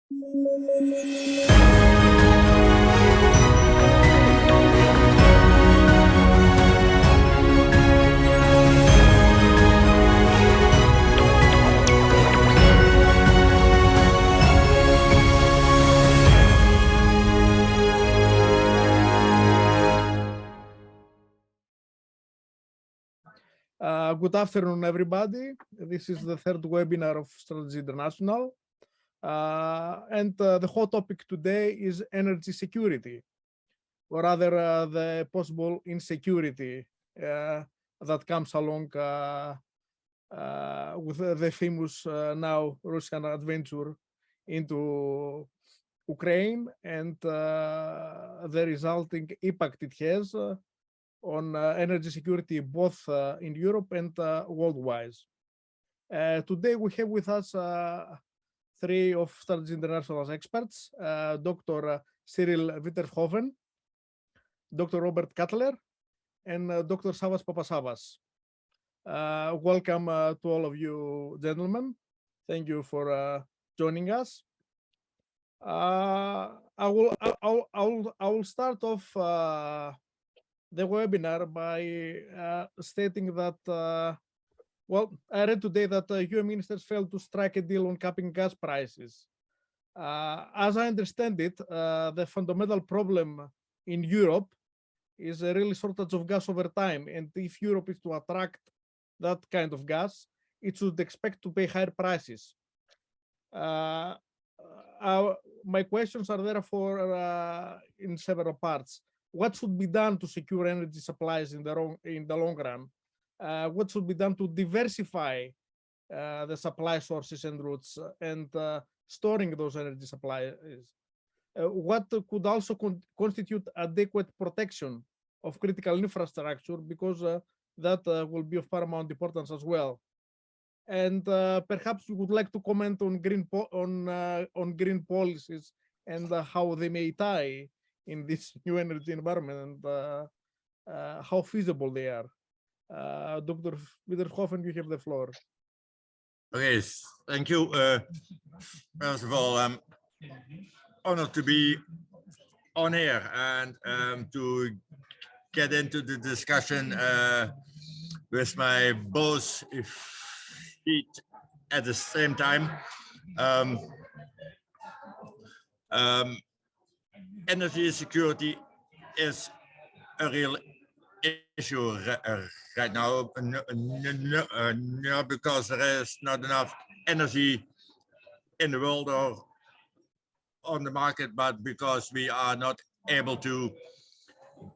Good afternoon, everybody. This is the third webinar of Strategy International. And the hot topic today is energy security, or rather the possible insecurity that comes along with the famous now Russian adventure into Ukraine and the resulting impact it has on energy security both in Europe and worldwide. Today we have with us three of Strategy International's experts, Dr. Cyril Witterhoven, Dr. Robert Cutler, and Dr. Savas Papasavas. Welcome to all of you, gentlemen. Thank you for joining us. I will start off the webinar by stating that well, I read today that UN ministers failed to strike a deal on capping gas prices. As I understand it, the fundamental problem in Europe is a really shortage of gas over time. And if Europe is to attract that kind of gas, it should expect to pay higher prices. My questions are therefore in several parts. What should be done to secure energy supplies in the long run? What should be done to diversify the supply sources and routes and storing those energy supplies? What could also constitute adequate protection of critical infrastructure, because that will be of paramount importance as well. And perhaps you would like to comment on green policies and how they may tie in this new energy environment and how feasible they are. Dr. Witterhoven, you have the floor. Okay, thank you. First of all, I'm honored to be on here and to get into the discussion with my both feet at the same time. Energy security is a real issue right now, not because there is not enough energy in the world or on the market, but because we are not able to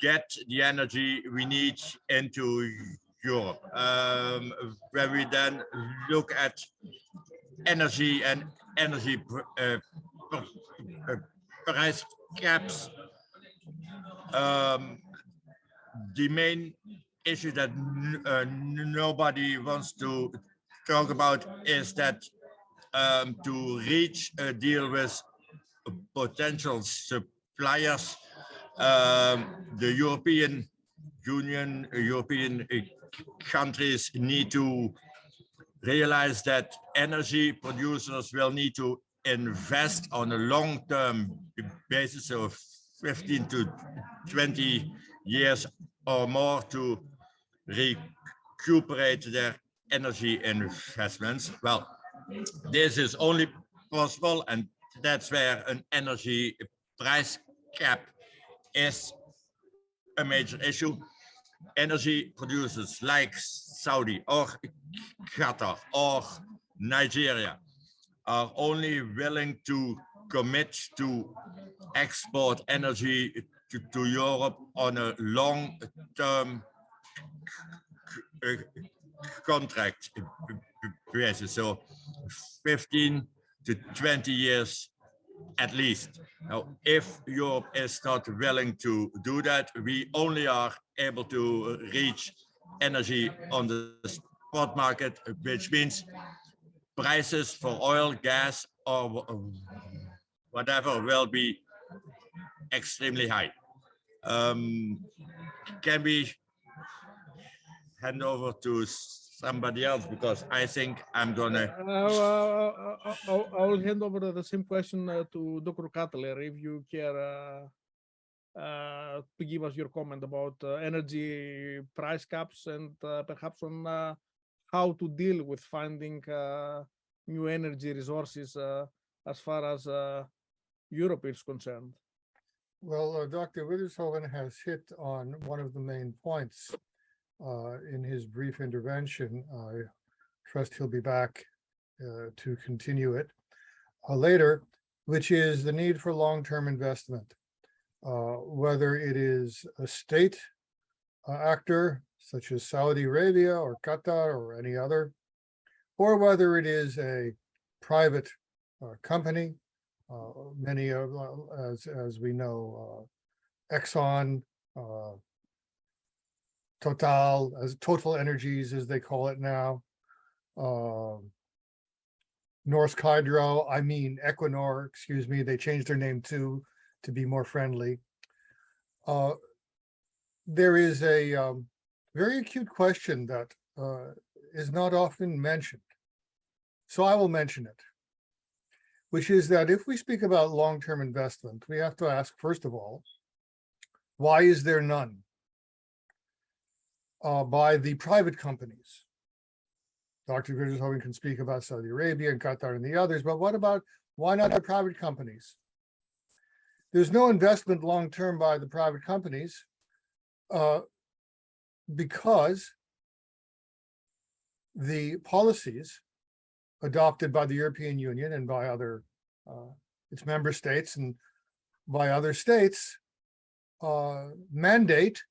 get the energy we need into Europe. When we then look at energy and energy price caps, the main issue that nobody wants to talk about is that to reach a deal with potential suppliers, the European Union, European countries need to realize that energy producers will need to invest on a long-term basis of 15 to 20 years or more to recuperate their energy investments. Well, this is only possible, and that's where an energy price cap is a major issue. Energy producers like Saudi or Qatar or Nigeria are only willing to commit to export energy to Europe on a long-term contract basis, so 15 to 20 years at least. Now, if Europe is not willing to do that, we only are able to reach energy on the spot market, which means prices for oil, gas, or whatever will be extremely high. Can we hand over to somebody else because I think I'm gonna. I will hand over the same question to Dr. Cutler if you care to give us your comment about energy price caps and perhaps on how to deal with finding new energy resources as far as Europe is concerned. Well, Dr. Withershoven has hit on one of the main points in his brief intervention. I trust he'll be back to continue it later, which is the need for long-term investment, whether it is a state actor such as Saudi Arabia or Qatar or any other, or whether it is a private company. Many of, as we know, Exxon, Total, as Total Energies, as they call it now, Norsk Hydro, Equinor, excuse me, they changed their name to be more friendly. There is a very acute question that is not often mentioned, so I will mention it, which is that if we speak about long-term investment, we have to ask, first of all, why is there none by the private companies? Dr. Withershoven can speak about Saudi Arabia and Qatar and the others, but what about, why not the private companies? There's no investment long-term by the private companies because the policies adopted by the European Union and by other its member states and by other states mandate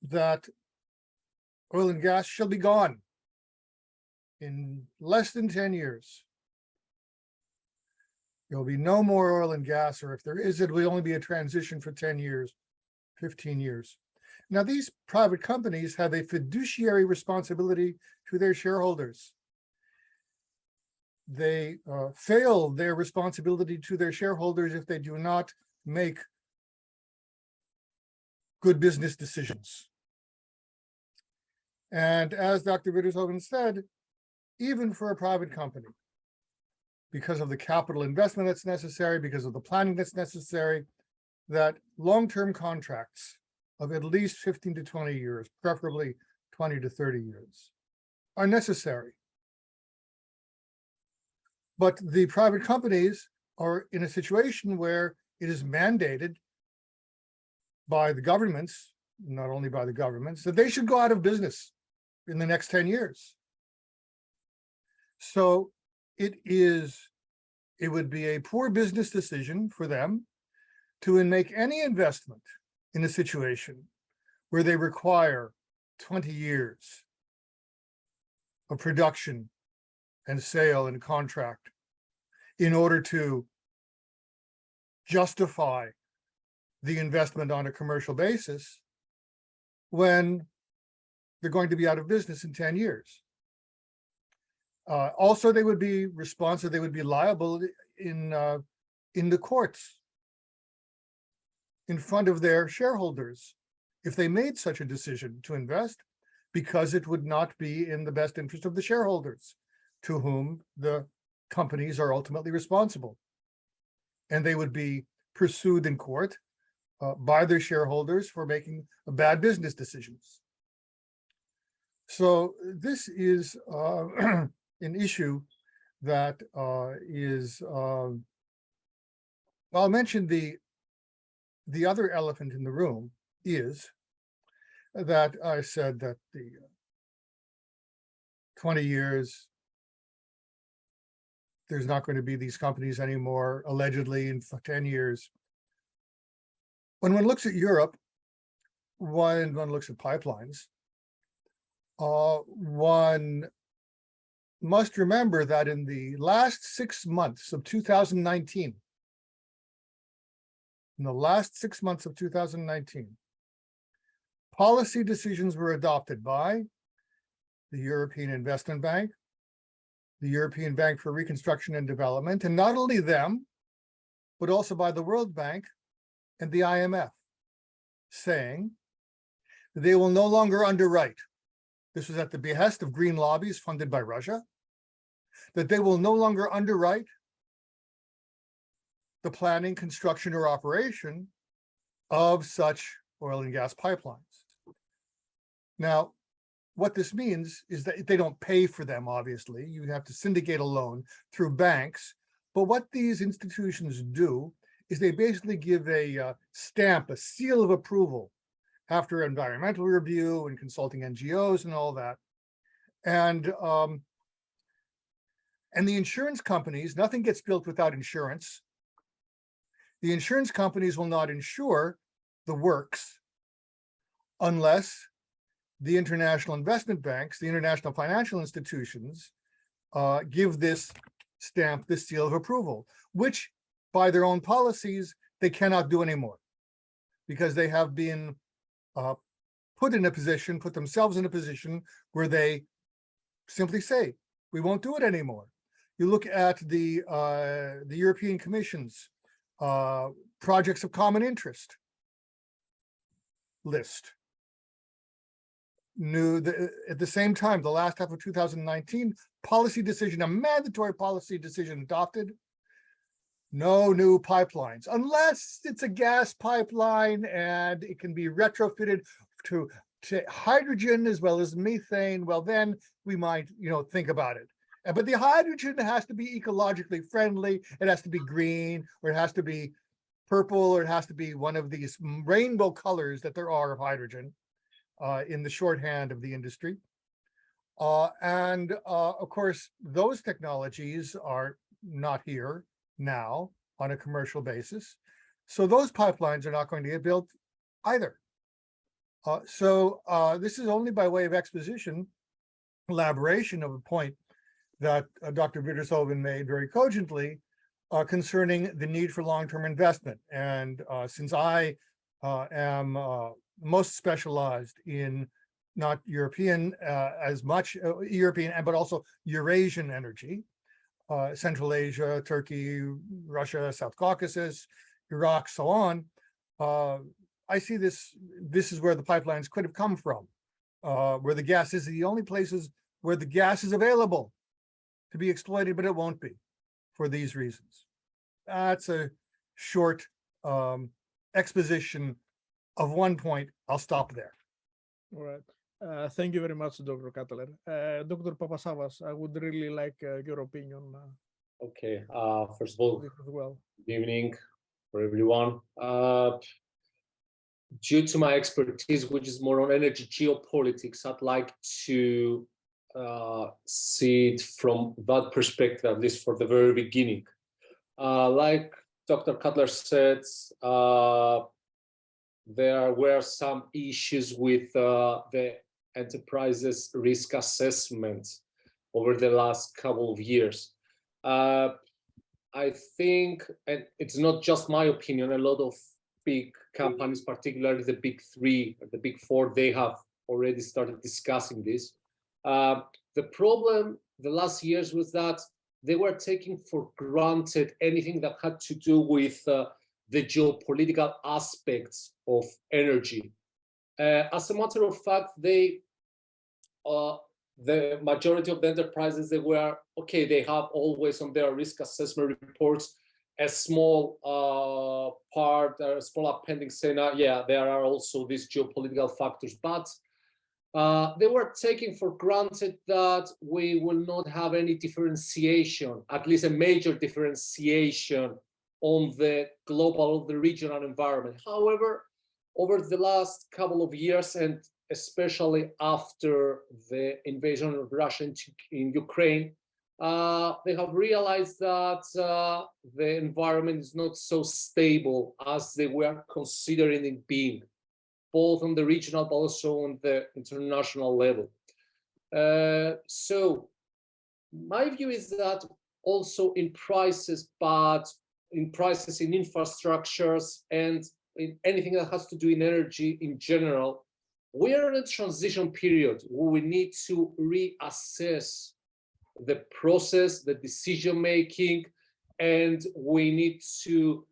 that oil and gas shall be gone in less than 10 years. There will be no more oil and gas, or if there is, it will only be a transition for 10 years, 15 years. Now, these private companies have a fiduciary responsibility to their shareholders. They fail their responsibility to their shareholders if they do not make good business decisions. And as Dr. Withershoven said, even for a private company, because of the capital investment that's necessary, because of the planning that's necessary, that long-term contracts of at least 15 to 20 years, preferably 20 to 30 years, are necessary. But the private companies are in a situation where it is mandated by the governments, not only by the governments, that they should go out of business in the next 10 years. So it would be a poor business decision for them to make any investment in a situation where they require 20 years of production and sale and contract in order to justify the investment on a commercial basis when they're going to be out of business in 10 years. Also, they would be responsible, they would be liable in the courts in front of their shareholders if they made such a decision to invest, because it would not be in the best interest of the shareholders, to whom the companies are ultimately responsible. And they would be pursued in court by their shareholders for making bad business decisions. So this is an issue that is, I'll mention the other elephant in the room is that I said that the 20 years, there's not going to be these companies anymore, allegedly in 10 years. When one looks at Europe, when one looks at pipelines, one must remember that in the last 6 months of 2019, policy decisions were adopted by the European Investment Bank, the European Bank for Reconstruction and Development, and not only them, but also by the World Bank and the IMF, saying they will no longer underwrite this was at the behest of green lobbies funded by Russia, that they will no longer underwrite the planning, construction, or operation of such oil and gas pipelines. Now, what this means is that they don't pay for them, obviously. You have to syndicate a loan through banks. But what these institutions do is they basically give a stamp, a seal of approval after environmental review and consulting NGOs and all that. And the insurance companies, nothing gets built without insurance. The insurance companies will not insure the works unless the international investment banks, the international financial institutions, give this stamp, this seal of approval, which by their own policies, they cannot do anymore because they have been put themselves in a position where they simply say, we won't do it anymore. You look at the European Commission's projects of common interest list. At the same time, the last half of 2019, a mandatory policy decision adopted. No new pipelines, unless it's a gas pipeline and it can be retrofitted to hydrogen as well as methane. Well, then we might, think about it. But the hydrogen has to be ecologically friendly. It has to be green, or it has to be purple, or it has to be one of these rainbow colors that there are of hydrogen in the shorthand of the industry. Of course, those technologies are not here now on a commercial basis. So those pipelines are not going to get built either. This is only by way of exposition, elaboration of a point that Dr. Wiedershoven made very cogently concerning the need for long-term investment. And since I am most specialized in not European as much, European, but also Eurasian energy, Central Asia, Turkey, Russia, South Caucasus, Iraq, so on. I see this is where the pipelines could have come from, where the gas is the only places where the gas is available to be exploited, but it won't be for these reasons. That's a short exposition of one point. I'll stop there. All right. Thank you very much, Dr. Kataler. Dr. Papasavas, I would really like your opinion. Okay. First of all, well. good evening for everyone. Due to my expertise, which is more on energy geopolitics, I'd like to see it from that perspective, at least for the very beginning. Like Dr. Cutler said, there were some issues with the enterprise's risk assessment over the last couple of years. I think, and it's not just my opinion, a lot of big companies, particularly the big three, or the big four, they have already started discussing this. The problem the last years was that they were taking for granted anything that had to do with the geopolitical aspects of energy. As a matter of fact, the majority of the enterprises, they were, okay, they have always on their risk assessment reports a small part, a small appendix saying, yeah, there are also these geopolitical factors, but they were taking for granted that we will not have any differentiation, at least a major differentiation on the global, the regional environment. However, over the last couple of years, and especially after the invasion of Russia in Ukraine, they have realized that the environment is not so stable as they were considering it being, both on the regional but also on the international level. So my view is that also in prices, but in prices in infrastructures and in anything that has to do in energy in general, we are in a transition period where we need to reassess the process, the decision making, and we need to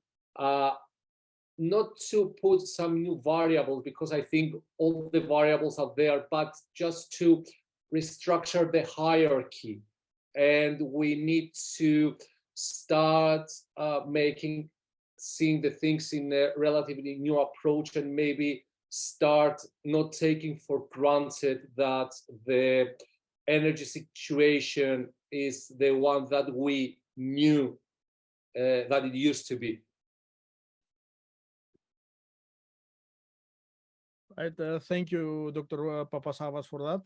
not to put some new variables, because I think all the variables are there, but just to restructure the hierarchy. And we need to start seeing the things in a relatively new approach, and maybe start not taking for granted that the energy situation is the one that we knew that it used to be. Right. Thank you, Dr. Papasavas, for that.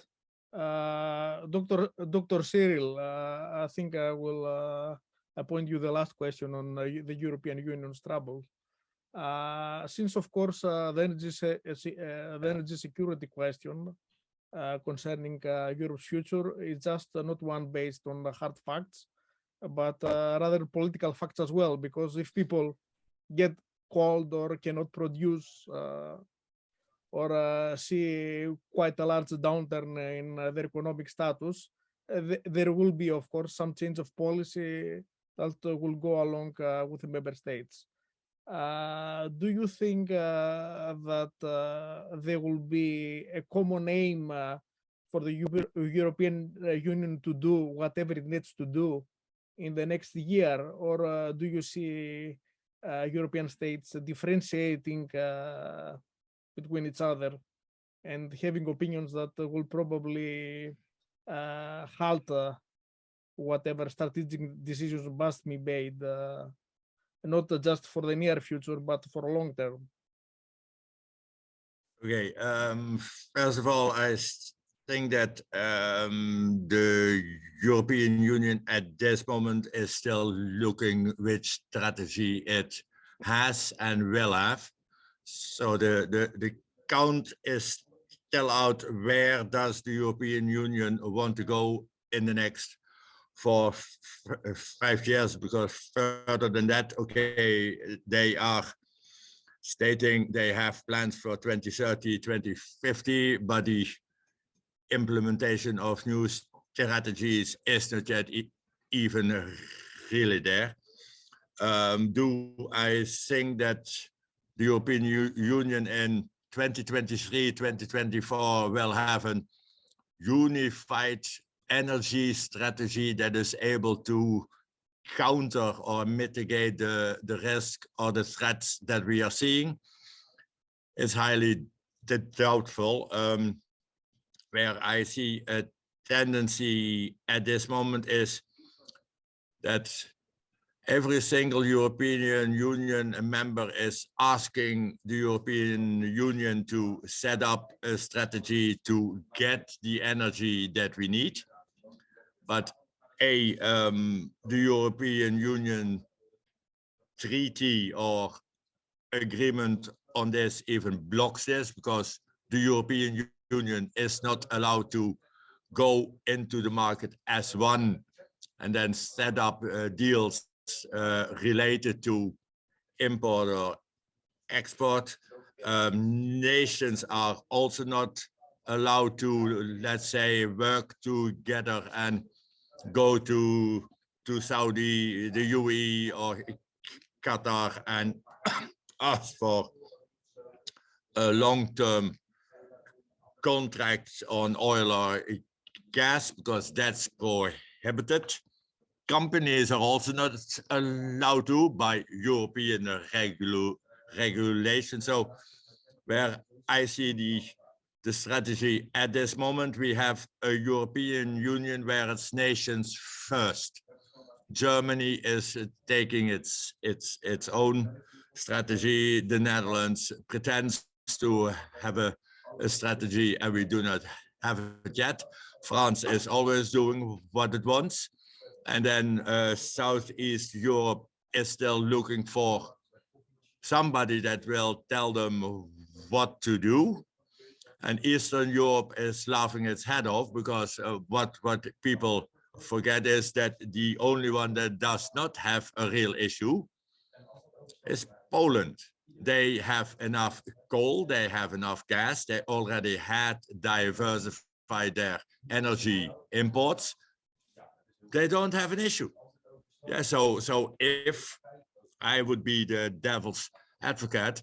Dr. Cyril, I think I will appoint you the last question on the European Union's trouble. Since, of course, the energy security question concerning Europe's future is just not one based on the hard facts, but rather political facts as well. Because if people get cold or cannot produce or see quite a large downturn in their economic status, there will be, of course, some change of policy that will go along with the member states. Do you think that there will be a common aim for the European Union to do whatever it needs to do in the next year, or do you see European states differentiating between each other and having opinions that will probably halt whatever strategic decisions must be made, not just for the near future, but for long term? Okay, first of all, I think that the European Union at this moment is still looking which strategy it has and will have. So the count is still out. Where does the European Union want to go in the next 5 years? Because further than that, okay, they are stating they have plans for 2030, 2050, but the implementation of new strategies is not yet even really there. Do I think that the European Union in 2023, 2024 will have a unified energy strategy that is able to counter or mitigate the risk or the threats that we are seeing? It's highly doubtful. Where I see a tendency at this moment is that every single European Union member is asking the European Union to set up a strategy to get the energy that we need. But the European Union treaty or agreement on this even blocks this, because the European Union is not allowed to go into the market as one and then set up deals related to import or export. Nations are also not allowed to, let's say, work together and go to Saudi, the UAE or Qatar and ask for a long-term contracts on oil or gas, because that's prohibited. Companies are also not allowed to by European regulation. So where I see the strategy at this moment, we have a European Union where it's nations first. Germany is taking its own strategy. The Netherlands pretends to have a strategy, and we do not have it yet. France is always doing what it wants. And then Southeast Europe is still looking for somebody that will tell them what to do. And Eastern Europe is laughing its head off, because what people forget is that the only one that does not have a real issue is Poland. They have enough coal, they have enough gas, they already had diversified their energy imports. They don't have an issue. Yeah, so if I would be the devil's advocate,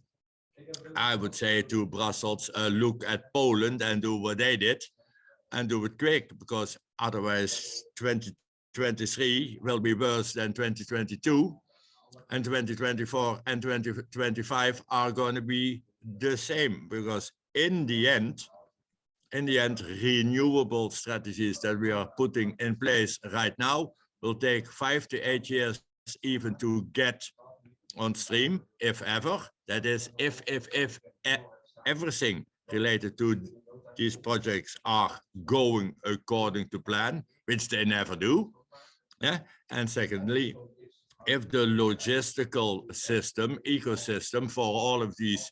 I would say to Brussels, look at Poland and do what they did and do it quick, because otherwise 2023 will be worse than 2022, and 2024 and 2025 are going to be the same, because in the end, renewable strategies that we are putting in place right now will take 5 to 8 years even to get on stream, if ever. That is, if everything related to these projects are going according to plan, which they never do. Yeah. And secondly, if the logistical system, ecosystem for all of these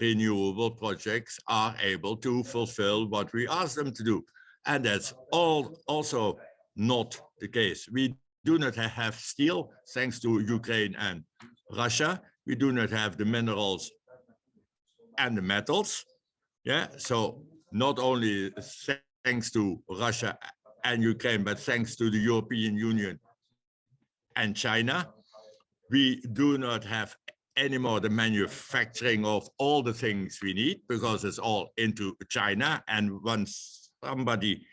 renewable projects are able to fulfill what we ask them to do. And that's also not the case. We do not have steel, thanks to Ukraine and Russia. We do not have the minerals and the metals. Yeah, so not only thanks to Russia and Ukraine, but thanks to the European Union and China, we do not have anymore the manufacturing of all the things we need, because it's all into China. And once somebody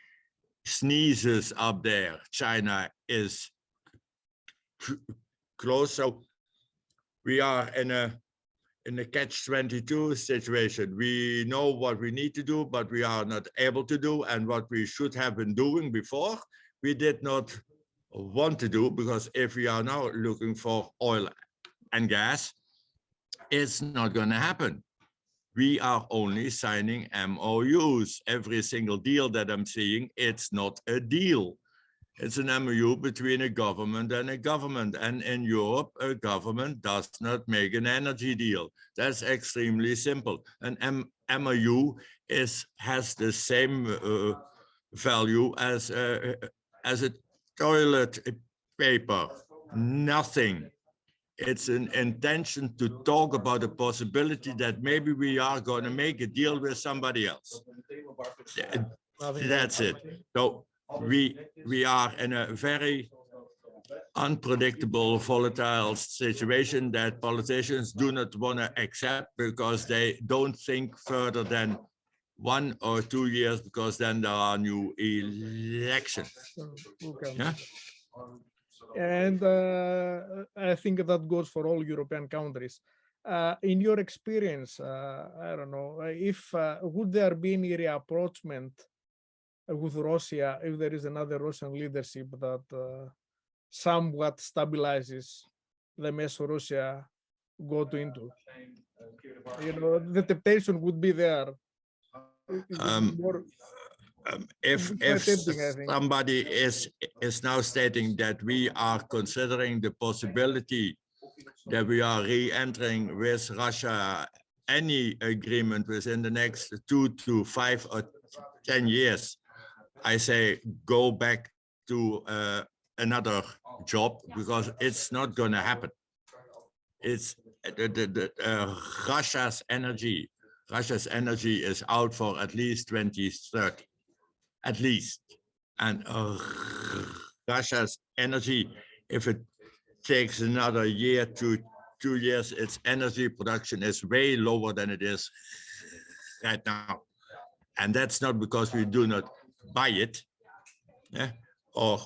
sneezes up there, China is close. So we are in a catch-22 situation. We know what we need to do, but we are not able to do. And what we should have been doing before, we did not want to do, because if we are now looking for oil and gas, it's not going to happen. We are only signing MOUs. Every single deal that I'm seeing, it's not a deal. It's an MOU between a government and a government. And in Europe, a government does not make an energy deal. That's extremely simple. An MOU has the same value as a toilet paper. Nothing. It's an intention to talk about the possibility that maybe we are going to make a deal with somebody else. That's it. So we are in a very unpredictable, volatile situation that politicians do not want to accept, because they don't think further than 1 or 2 years, because then there are new elections. Okay. Yeah. And I think that goes for all European countries. In your experience, I don't know, if would there be any reapproachment with Russia if there is another Russian leadership that somewhat stabilizes the mess Russia got into? You know, the temptation would be there. If tempting, I think. somebody is now stating that we are considering the possibility that we are re-entering with Russia any agreement within the next 2 to 5 or 10 years, I say go back to another job, because it's not going to happen. It's Russia's energy is out for at least 2030. At least. And Russia's energy, if it takes another year to 2 years, its energy production is way lower than it is right now. And that's not because we do not buy it, yeah, or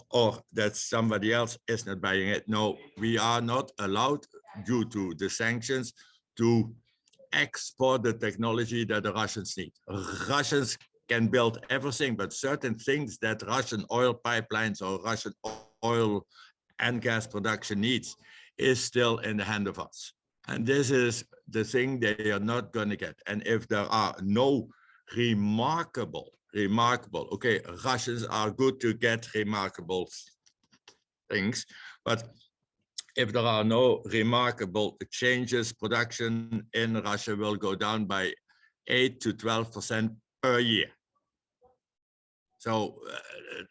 that somebody else is not buying it. No, we are not allowed, due to the sanctions, to export the technology that the Russians need. Russians can build everything, but certain things that Russian oil pipelines or Russian oil and gas production needs is still in the hand of us. And this is the thing they are not going to get. And if there are no remarkable, okay, Russians are good to get remarkable things, but if there are no remarkable changes, production in Russia will go down by 8 to 12% per year. So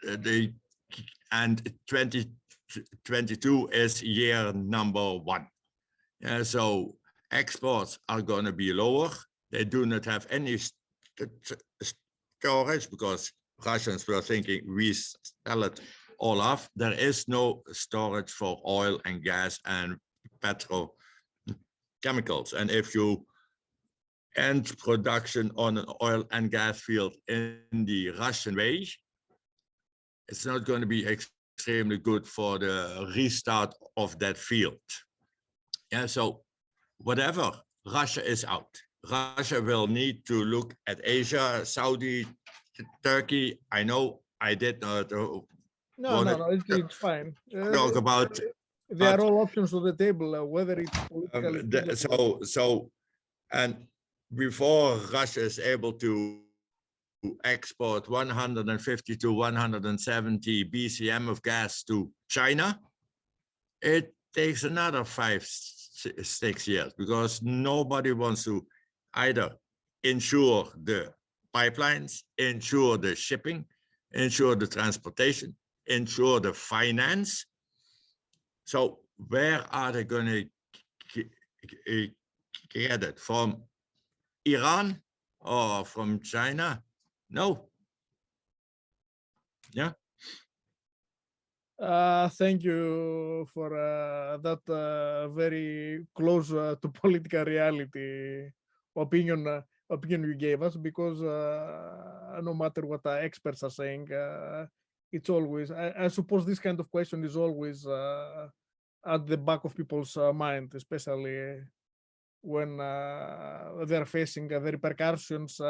2022 is year number 1. Yeah, so exports are going to be lower. They do not have any storage, because Russians were thinking we sell it all off. There is no storage for oil and gas and petrol chemicals. And if you end production on an oil and gas field in the Russian way, it's not going to be extremely good for the restart of that field. Yeah, so whatever, Russia is out. Russia will need to look at Asia, Saudi, Turkey. I know I did not it's fine. talk about. There are all options on the table, whether it's politically So, and before Russia is able to export 150 to 170 BCM of gas to China, it takes another 5-6 years, because nobody wants to either ensure the pipelines, ensure the shipping, ensure the transportation, ensure the finance. So where are they going to get it? From Iran or from China? No. Yeah. Thank you for that very close to political reality opinion you gave us, because no matter what the experts are saying, it's always, I suppose this kind of question is always at the back of people's mind, especially when they're facing the repercussions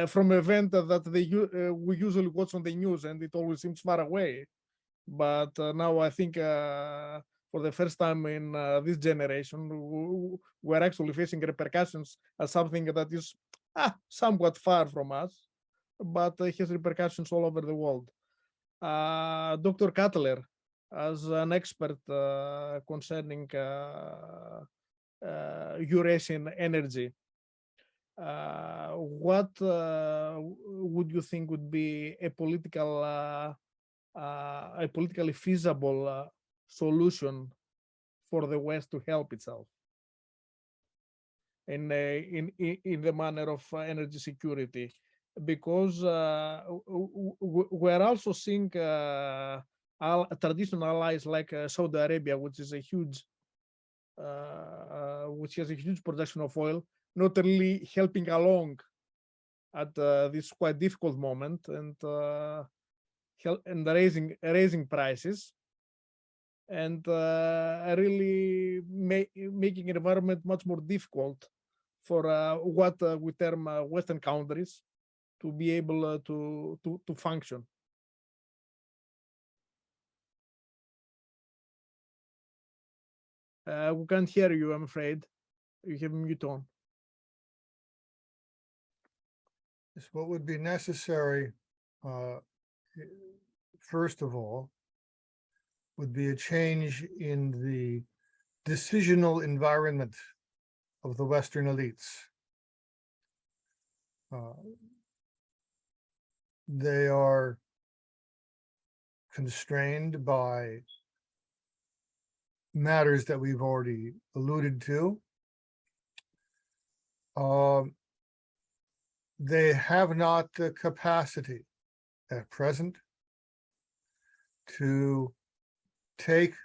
from event that we usually watch on the news, and it always seems far away. But now I think for the first time in this generation, we're actually facing repercussions as something that is somewhat far from us, but it has repercussions all over the world. Dr. Cutler, as an expert concerning Eurasian energy, what would you think would be a politically feasible solution for the West to help itself in the manner of energy security? Because we're also seeing traditional allies like Saudi Arabia, which is a huge, which has a huge production of oil, not really helping along at this quite difficult moment, and raising prices, and really making an environment much more difficult for what we term Western countries to be able to function. We can't hear you, I'm afraid. You have mute on. Yes, what would be necessary, first of all, would be a change in the decisional environment of the Western elites. They are constrained by matters that we've already alluded to. They have not the capacity at present to take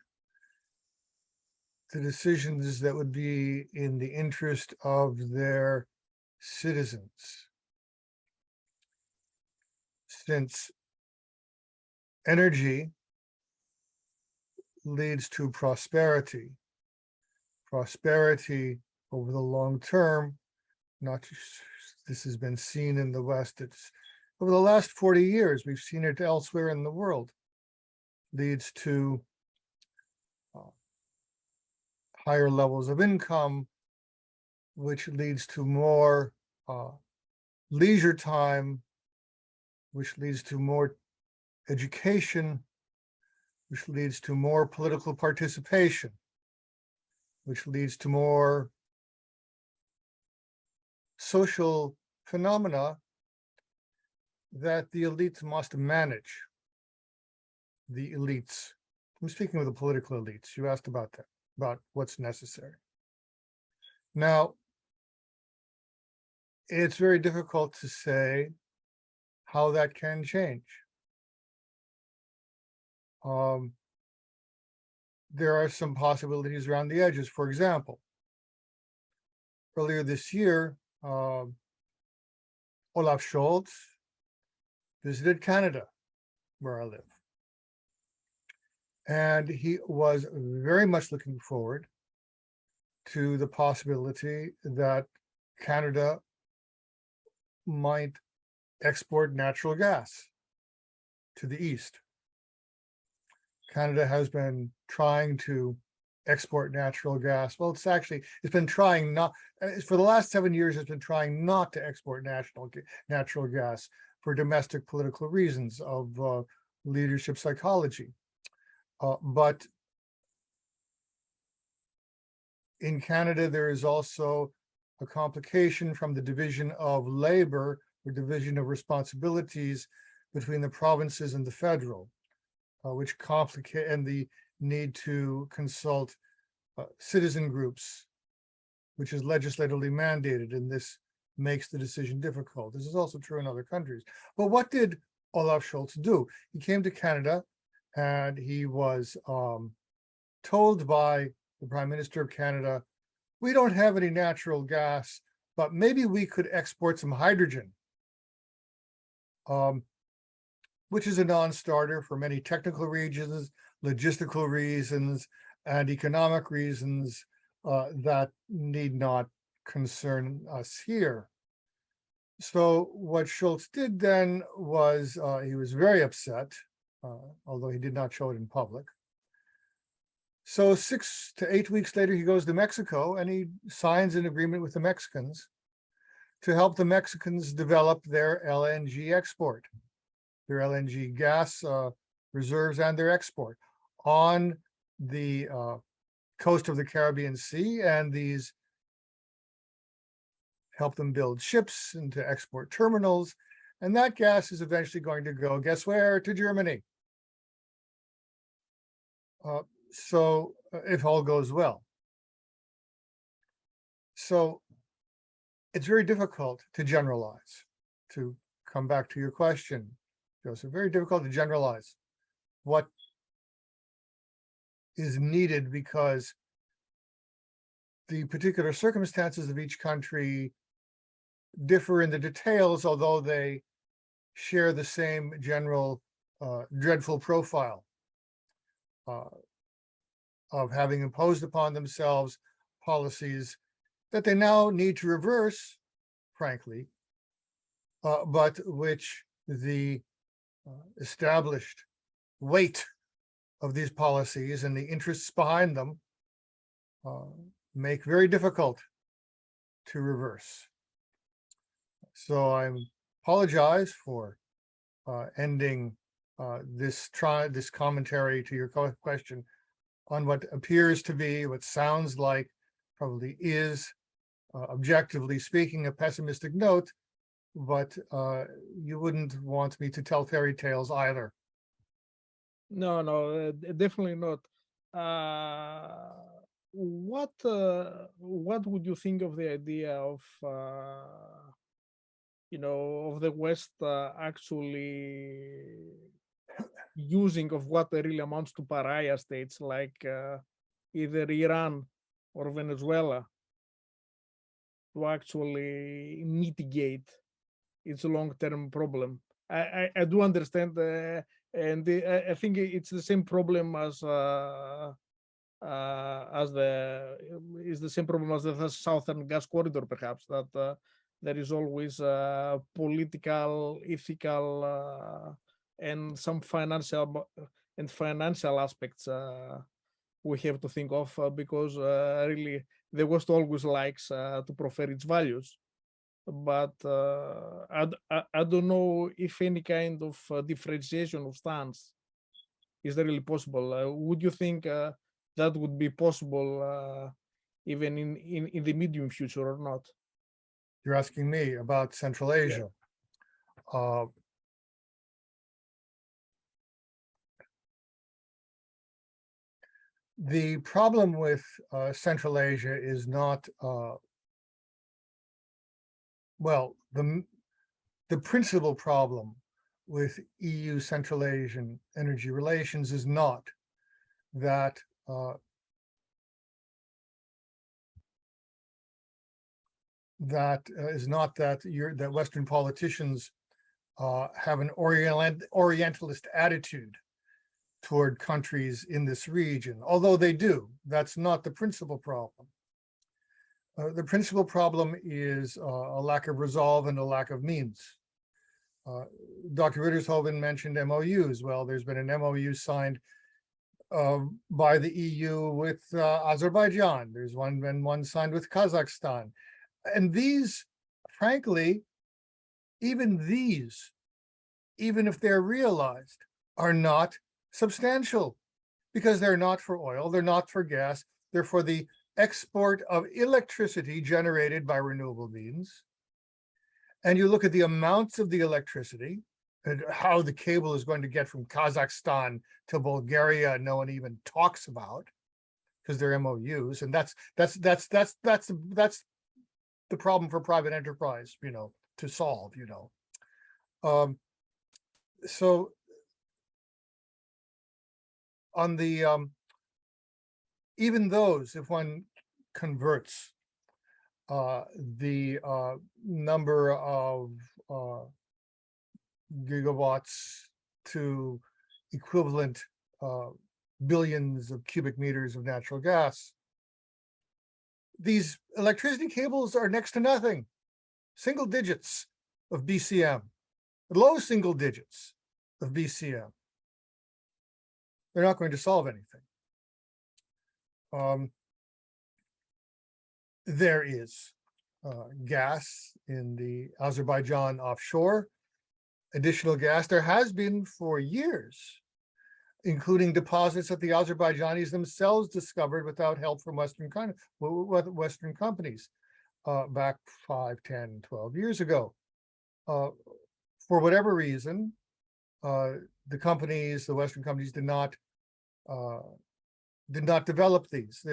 the decisions that would be in the interest of their citizens. Since energy leads to prosperity, prosperity over the long term, not just, this has been seen in the West, it's over the last 40 years, we've seen it elsewhere in the world, leads to higher levels of income, which leads to more leisure time, which leads to more education, which leads to more political participation, which leads to more social phenomena that the elites must manage. The elites. I'm speaking of the political elites. You asked about that, about what's necessary. Now, it's very difficult to say how that can change. There are some possibilities around the edges. For example, earlier this year, Olaf Scholz visited Canada, where I live. And he was very much looking forward to the possibility that Canada might export natural gas to the east. Canada has been trying to export natural gas. Well, it's been trying not, for the last 7 years, it's been trying not to export natural gas for domestic political reasons of leadership psychology. But in Canada, there is also a complication from the division of labor or division of responsibilities between the provinces and the federal, which complicate, and the need to consult citizen groups, which is legislatively mandated, and this makes the decision difficult. This is also true in other countries. But what did Olaf Scholz do? He came to Canada and he was told by the Prime Minister of Canada, we don't have any natural gas, but maybe we could export some hydrogen, which is a non-starter for many technical reasons, logistical reasons, and economic reasons that need not concern us here. So what Scholz did then was he was very upset, although he did not show it in public. So 6 to 8 weeks later, he goes to Mexico and he signs an agreement with the Mexicans to help the Mexicans develop their LNG export, their LNG gas reserves and their export on the coast of the Caribbean Sea. And these help them build ships and to export terminals. And that gas is eventually going to go, guess where? To Germany. So if all goes well. So it's very difficult to generalize, to come back to your question, Joseph, very difficult to generalize what is needed because the particular circumstances of each country differ in the details, although they share the same general dreadful profile of having imposed upon themselves policies that they now need to reverse, frankly, but which the established weight of these policies and the interests behind them make very difficult to reverse. So I apologize for ending this commentary to your question on what appears to be, what sounds like, probably is, objectively speaking, a pessimistic note, but you wouldn't want me to tell fairy tales either. No, definitely not. What would you think of the idea of of the West actually using of what really amounts to pariah states like either Iran or Venezuela to actually mitigate its long-term problem? I do understand, and I think it's the same problem as the Southern Gas Corridor, perhaps, that there is always political, ethical, and some financial aspects we have to think of because really the West always likes to prefer its values. But I don't know if any kind of differentiation of stance is really possible. Would you think that would be possible even in the medium future or not? You're asking me about Central Asia. Yeah. The problem with Central Asia is not, well, the principal problem with EU Central Asian energy relations is not that that is not that that Western politicians have an Orientalist attitude toward countries in this region, although they do. That's not the principal problem. The principal problem is a lack of resolve and a lack of means. Dr. Rittershoven mentioned MOUs. Well, there's been an MOU signed by the EU with Azerbaijan. There's been one signed with Kazakhstan. And these, frankly, even if they're realized, are not substantial, because they're not for oil, they're not for gas, they're for the export of electricity generated by renewable means. And you look at the amounts of the electricity and how the cable is going to get from Kazakhstan to Bulgaria, no one even talks about, because they're MOUs, and that's the problem for private enterprise, to solve, So on the even those, if one converts the number of gigawatts to equivalent billions of cubic meters of natural gas, these electricity cables are next to nothing, single digits of BCM, low single digits of BCM. They're not going to solve anything. There is gas in the Azerbaijan offshore, additional gas. There has been for years, including deposits that the Azerbaijanis themselves discovered without help from Western companies back 5, 10, 12 years ago. For whatever reason, the Western companies did not develop these.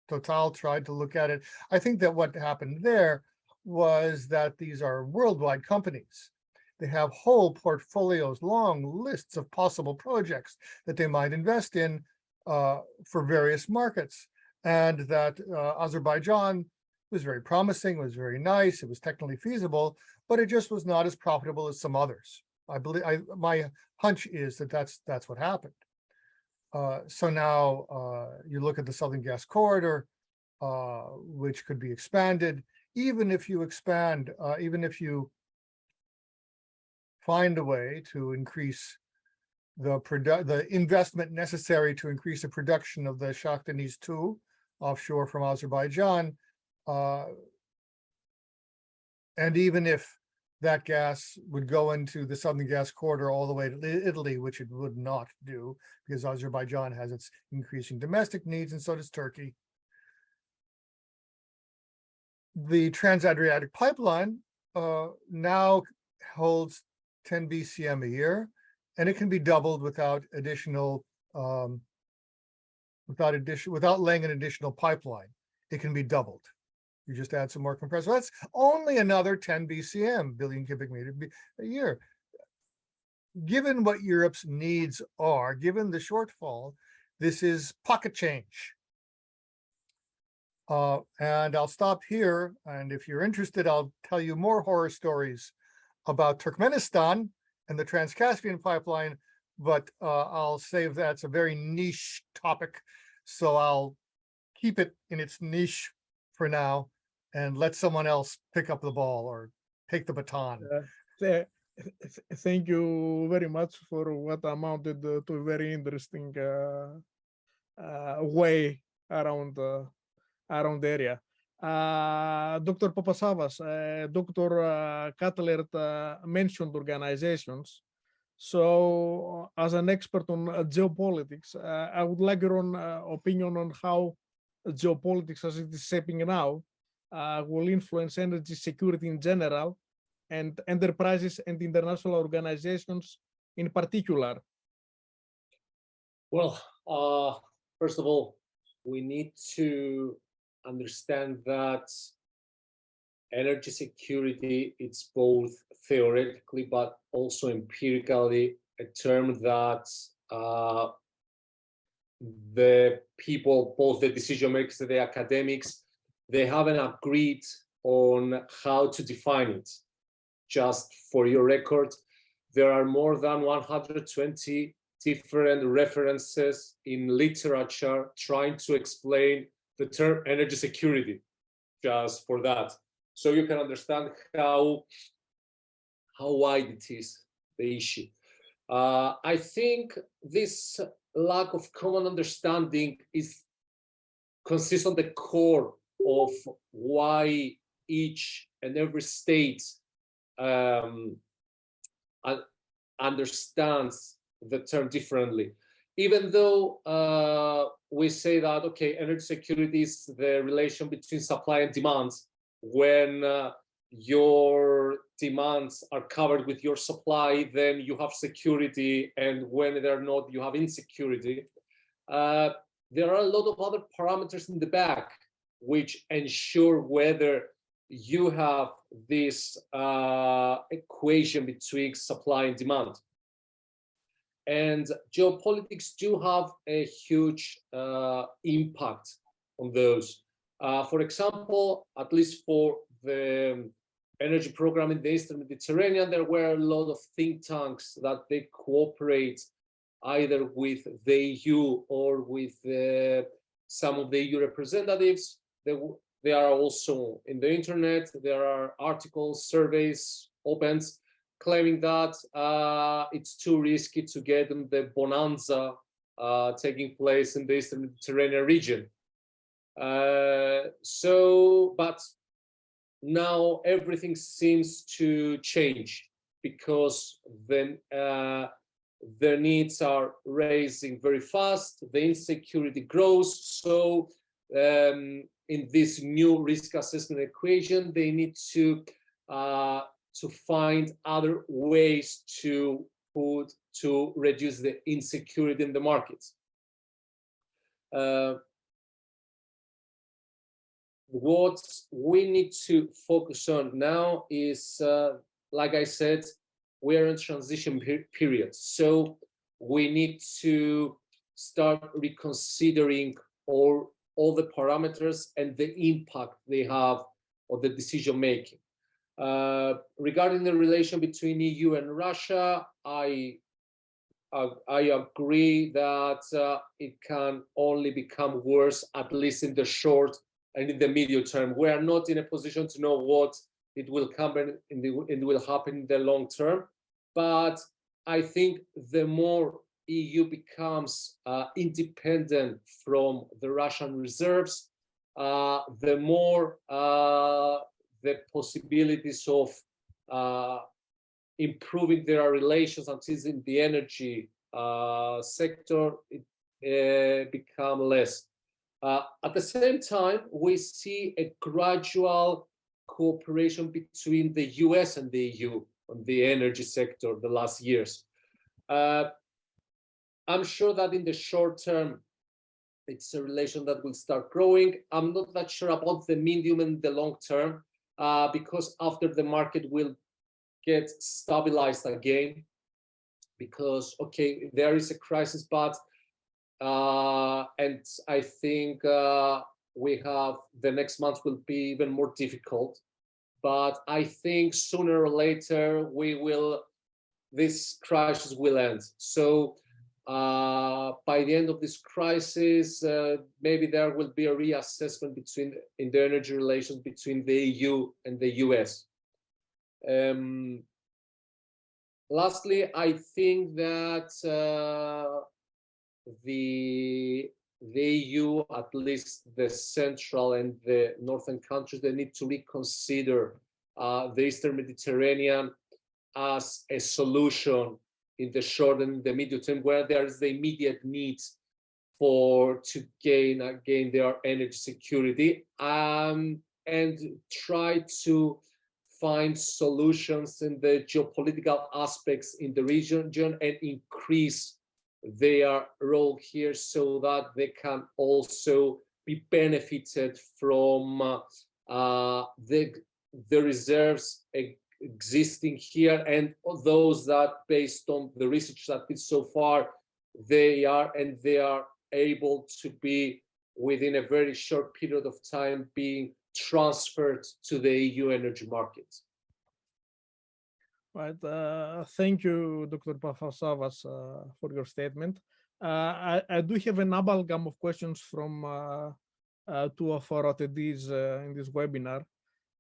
Total tried to look at it. I think that what happened there was that these are worldwide companies. They have whole portfolios, long lists of possible projects that they might invest in for various markets. And that Azerbaijan was very promising, was very nice, it was technically feasible, but it just was not as profitable as some others. I believe, my hunch is that that's what happened. So now you look at the Southern Gas Corridor, which could be expanded. Even if you expand, even if you find a way to increase the investment necessary to increase the production of the Shah Deniz 2 offshore from Azerbaijan, and even if that gas would go into the Southern Gas Corridor all the way to Italy, which it would not do, because Azerbaijan has its increasing domestic needs, and so does Turkey. The Trans-Adriatic Pipeline now holds 10 BCM a year, and it can be doubled without laying an additional pipeline. It can be doubled. You just add some more compressor. That's only another 10 BCM, billion cubic meter a year. Given what Europe's needs are, given the shortfall, this is pocket change. And I'll stop here. And if you're interested, I'll tell you more horror stories about Turkmenistan and the Trans-Caspian pipeline, but I'll save that. It's a very niche topic, so I'll keep it in its niche for now and let someone else pick up the ball or take the baton. Thank you very much for what amounted to a very interesting way around the area. Dr. Papasavas, Dr. Cutler mentioned organizations. So as an expert on geopolitics, I would like your own opinion on how geopolitics as it is shaping now will influence energy security in general and enterprises and international organizations in particular. Well, first of all, we need to understand that energy security, it's both theoretically but also empirically a term that the people, both the decision makers and the academics, they haven't agreed on how to define it. Just for your record, there are more than 120 different references in literature trying to explain the term energy security, just for that. So you can understand how wide it is, the issue. I think this lack of common understanding consists on the core of why each and every state understands the term differently. Even though we say that, okay, energy security is the relation between supply and demand, when your demands are covered with your supply, then you have security, and when they're not, you have insecurity. There are a lot of other parameters in the back which ensure whether you have this equation between supply and demand. And geopolitics do have a huge impact on those. For example, at least for the energy program in the Eastern Mediterranean, there were a lot of think tanks that they cooperate either with the EU or with some of the EU representatives. They are also in the internet. There are articles, surveys, opens, claiming that it's too risky to get in the bonanza taking place in the Eastern Mediterranean region. But now everything seems to change because then their needs are raising very fast, the insecurity grows. So in this new risk assessment equation, they need to find other ways to reduce the insecurity in the markets. What we need to focus on now is, like I said, we are in transition period. So we need to start reconsidering all the parameters and the impact they have on the decision making. Regarding the relation between EU and Russia, I agree that it can only become worse, at least in the short and in the medium term. We are not in a position to know what it will come and it will happen in the long term. But I think the more EU becomes independent from the Russian reserves, the more the possibilities of improving their relations, at least in the energy sector, become less. At the same time, we see a gradual cooperation between the US and the EU on the energy sector the last years. I'm sure that in the short term, it's a relation that will start growing. I'm not that sure about the medium and the long term, because after the market will get stabilized again, because, okay, there is a crisis, but and I think we have the next month will be even more difficult. But I think sooner or later this crisis will end. So by the end of this crisis, maybe there will be a reassessment in the energy relations between the EU and the US. Lastly, I think that the EU, at least the central and the northern countries, they need to reconsider the Eastern Mediterranean as a solution in the short and the medium term, where there is the immediate need to gain their energy security, and try to find solutions in the geopolitical aspects in the region and increase their role here so that they can also be benefited from the reserves existing here, and those that, based on the research that did so far, they are able to be within a very short period of time being transferred to the EU energy market. Right. Thank you, Dr. Papasavas, for your statement. I do have an amalgam of questions from two of our attendees in this webinar.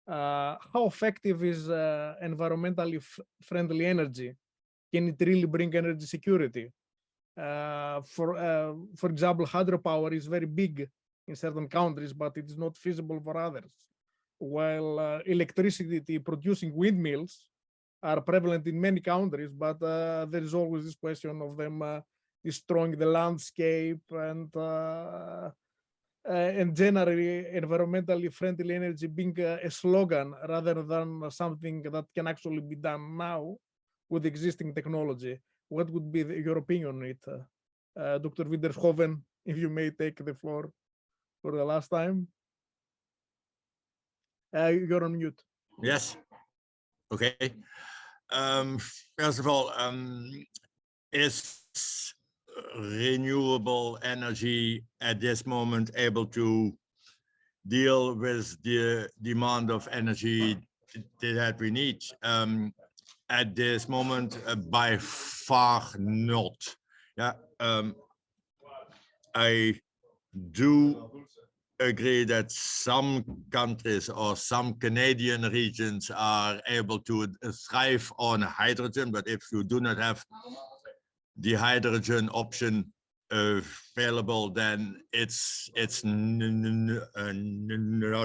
How effective is environmentally friendly energy? Can it really bring energy security? For example, hydropower is very big in certain countries, but it is not feasible for others. While electricity producing windmills are prevalent in many countries, but there is always this question of them destroying the landscape and generally environmentally friendly energy being a slogan rather than something that can actually be done now with existing technology. What would be your opinion on it? Dr. Widershoven, if you may take the floor for the last time. You're on mute. Yes. Okay. First of all, is renewable energy at this moment able to deal with the demand of energy that we need? At this moment, by far not. Yeah, I do agree that some countries or some Canadian regions are able to thrive on hydrogen, but if you do not have the hydrogen option available, then it's not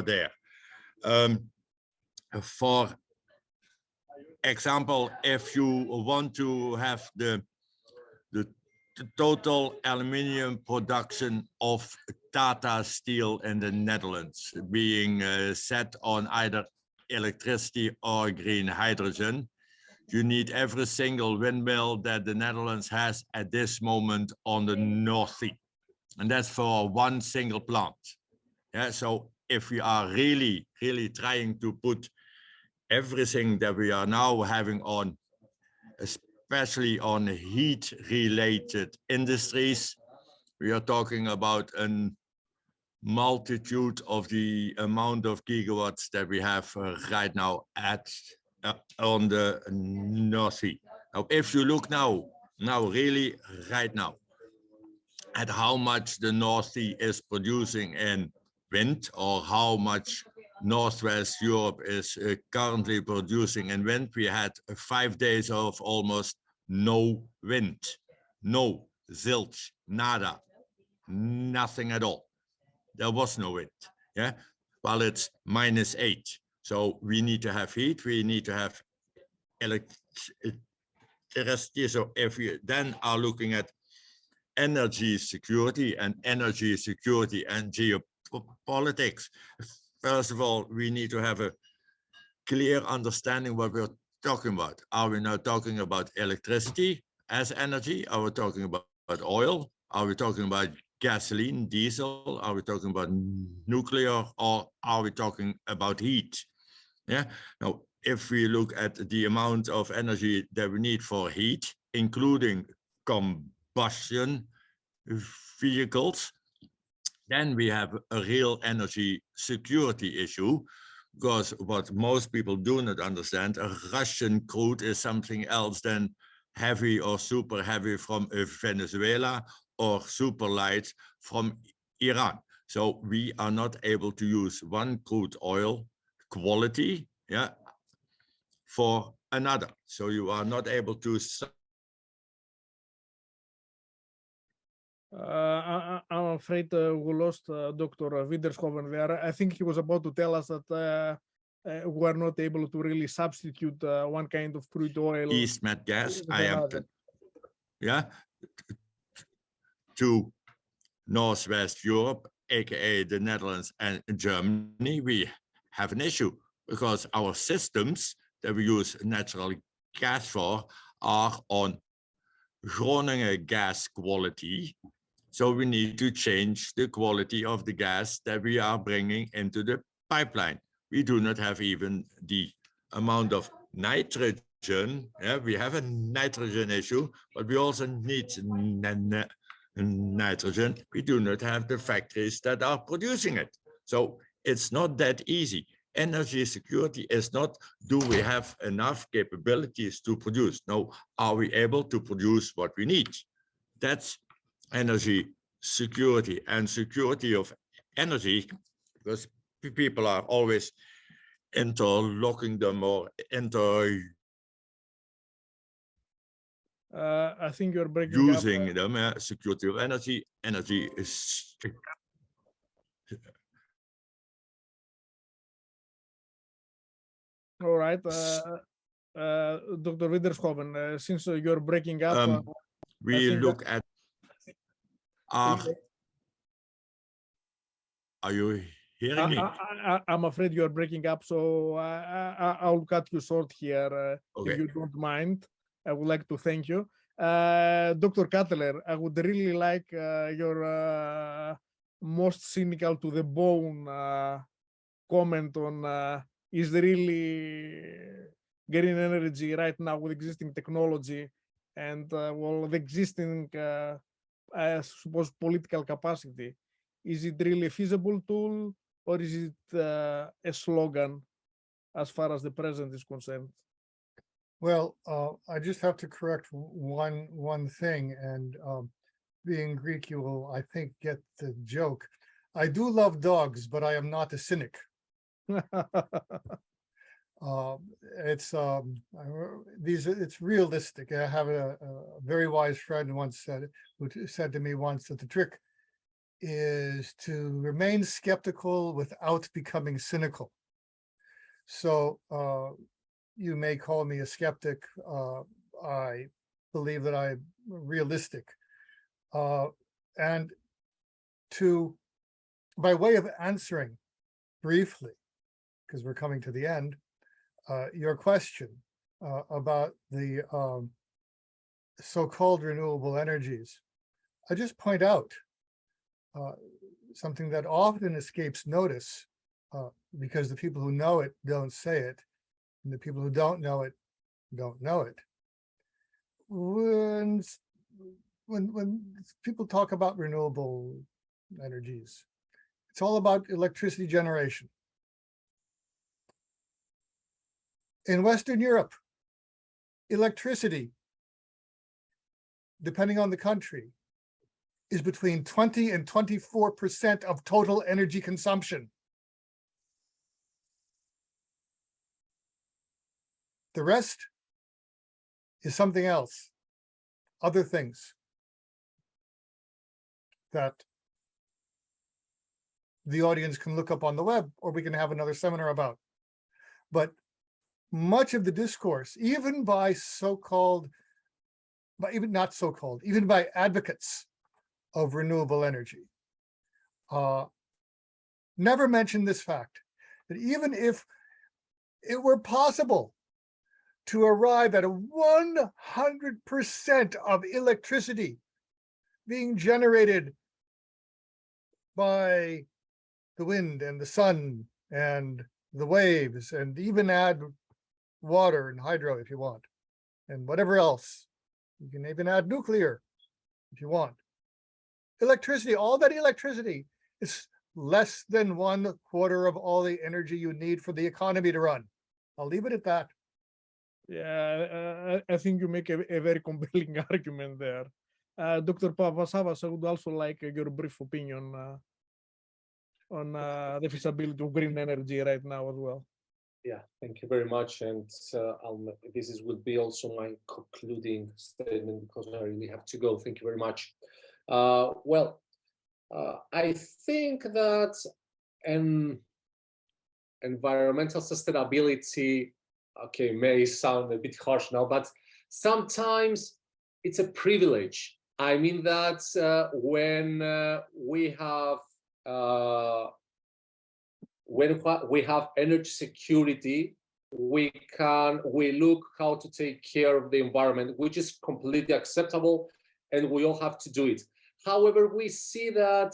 there. For example, if you want to have the total aluminium production of Tata Steel in the Netherlands being set on either electricity or green hydrogen, you need every single windmill that the Netherlands has at this moment on the North Sea. And that's for one single plant. Yeah, so if we are really trying to put everything that we are now having on, especially on heat-related industries, we are talking about a multitude of the amount of gigawatts that we have right now on the North Sea. Now, if you look now really right now, at how much the North Sea is producing in wind, or how much Northwest Europe is currently producing in wind, we had 5 days of almost no wind, no, zilch, nada, nothing at all. There was no wind, yeah, while it's -8. So we need to have heat, we need to have electricity. So if we then are looking at energy security and geopolitics, first of all, we need to have a clear understanding what we're talking about. Are we now talking about electricity as energy? Are we talking about oil? Are we talking about gasoline, diesel? Are we talking about nuclear, or are we talking about heat? Yeah. Now, if we look at the amount of energy that we need for heat, including combustion vehicles, then we have a real energy security issue, because what most people do not understand, a Russian crude is something else than heavy or super heavy from Venezuela, or super light from Iran. So we are not able to use one crude oil quality, yeah, for another. So you are not able to. I'm afraid we lost Dr. Widershoven there. I think he was about to tell us that we are not able to really substitute one kind of crude oil. East Med gas, yeah, to Northwest Europe, aka the Netherlands and Germany. We have an issue because our systems that we use natural gas for are on Groningen gas quality. So we need to change the quality of the gas that we are bringing into the pipeline. We do not have even the amount of nitrogen. Yeah, we have a nitrogen issue, but we also need nitrogen. We do not have the factories that are producing it. So it's not that easy. Energy security is not, do we have enough capabilities to produce? No, are we able to produce what we need? That's energy security. And security of energy, because people are always interlocking them or I think you're breaking up. using them. Security of energy. Energy is All right. Dr. Widershoven, since you're breaking up, we think look at are you hearing me? I'm afraid you're breaking up, so I'll cut you short here Okay. if you don't mind. I would like to thank you. Dr. Cutler, I would really like your most cynical to the bone comment on is really getting energy right now with existing technology and well, the existing, I suppose, political capacity. Is it really a feasible tool, or is it a slogan as far as the present is concerned? Well, I just have to correct one thing, and being Greek, you will, I think, get the joke. I do love dogs, but I am not a cynic. It's realistic. I have a very wise friend once who said to me once that the trick is to remain skeptical without becoming cynical. So you may call me a skeptic. I believe that I'm realistic. And by way of answering briefly, because we're coming to the end, your question about the so-called renewable energies, I just point out something that often escapes notice because the people who know it don't say it, and the people who don't know it don't know it. When people talk about renewable energies, it's all about electricity generation. In Western Europe, electricity, depending on the country, is between 20 and 24% of total energy consumption. The rest is something else, other things that the audience can look up on the web, or we can have another seminar about. But much of the discourse, even by so-called, but even not so-called, even by advocates of renewable energy, never mention this fact, that even if it were possible to arrive at a 100% of electricity being generated by the wind and the sun and the waves, and even add water and hydro if you want, and whatever else. You can even add nuclear if you want. Electricity, all that electricity is less than 1/4 of all the energy you need for the economy to run. I'll leave it at that. Yeah, I think you make a very compelling argument there. Dr. Papasavas, I would also like your brief opinion on the feasibility of green energy right now as well. Yeah, thank you very much. And will be also my concluding statement, because I really have to go. Thank you very much. I think that environmental sustainability, okay, may sound a bit harsh now, but sometimes it's a privilege. I mean that when we have energy security, we look how to take care of the environment, which is completely acceptable, and we all have to do it. However, we see that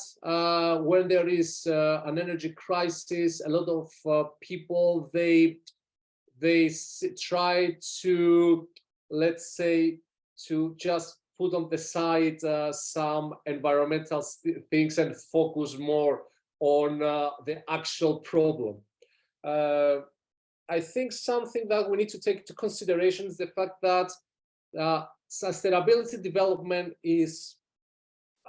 when there is an energy crisis, a lot of people, they try to, let's say, to just put on the side some environmental things and focus more on the actual problem. I think something that we need to take into consideration is the fact that sustainability development is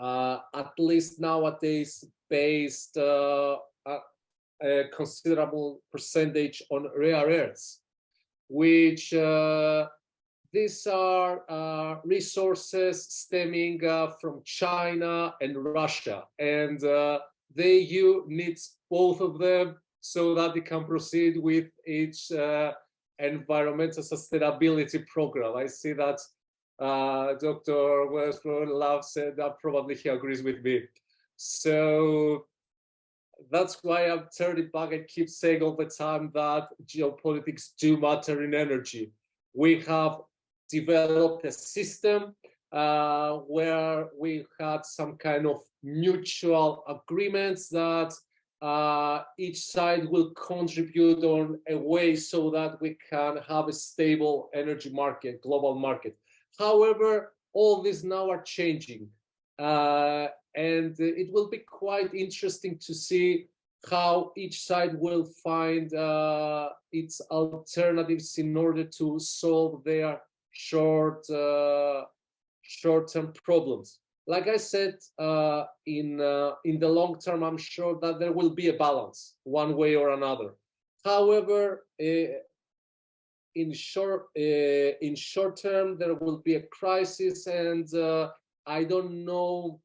at least nowadays based a considerable percentage on rare earths, which these are resources stemming from China and Russia, and the EU needs both of them so that it can proceed with its environmental sustainability program. I see that Dr. Westbrook Love said that probably he agrees with me. So that's why I'm turning back and keep saying all the time that geopolitics do matter in energy. We have developed a system where we had some kind of mutual agreements that each side will contribute on a way so that we can have a stable energy market, global market. However, all these now are changing. And it will be quite interesting to see how each side will find its alternatives in order to solve their short-term problems. Like I said, in the long term, I'm sure that there will be a balance one way or another. However, in short term, there will be a crisis, and I don't know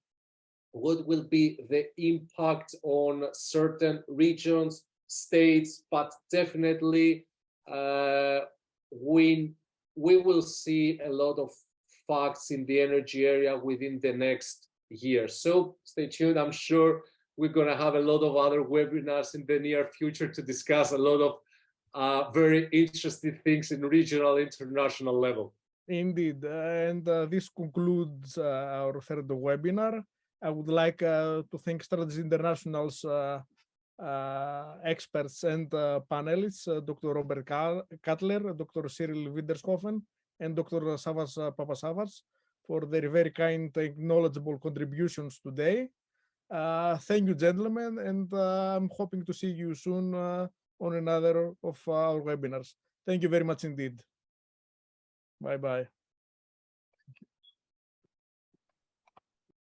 what will be the impact on certain regions, states, but definitely we will see a lot of facts in the energy area within the next year. So stay tuned. I'm sure we're going to have a lot of other webinars in the near future to discuss a lot of very interesting things in regional, international level. Indeed, and this concludes our third webinar. I would like to thank Strategy International's experts and panelists, Dr. Robert Cutler, Dr. Cyril Widershofen, and Dr. Savas Papasavas, for their very kind and knowledgeable contributions today. Thank you, gentlemen, and I'm hoping to see you soon on another of our webinars. Thank you very much indeed. Bye-bye.